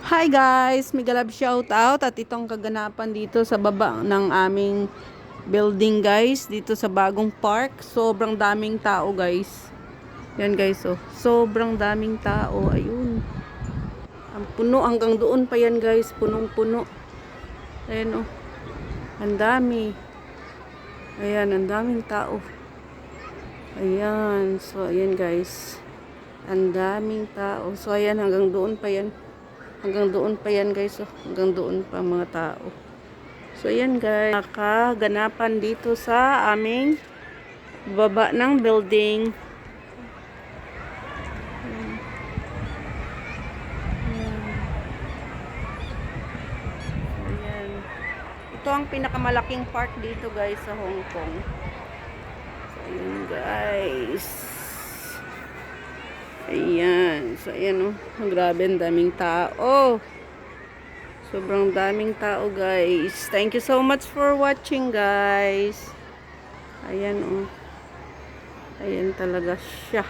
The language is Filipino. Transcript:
Hi guys! Mega love shout out at itong kaganapan dito sa baba ng aming building guys. Dito sa bagong park. Sobrang daming tao guys. Yan guys oh. Sobrang daming tao. Ayun. Ang puno hanggang doon pa yan guys. Punong puno. Ayan oh. Ang dami. Ayan. Ang daming tao. Ayan. So ayan guys. Ang daming tao. So ayan hanggang doon pa yan. Hanggang doon pa yan guys. Oh. Hanggang doon pa mga tao. So ayan guys. Nakaganapan dito sa aming baba ng building. Ayan. Ito ang pinakamalaking park dito guys sa Hong Kong. So ayan guys. Ayan. So, ayan oh. Grabe, ang daming tao. Sobrang daming tao, guys. Thank you so much for watching, guys. Ayan oh. Ayan talaga siya.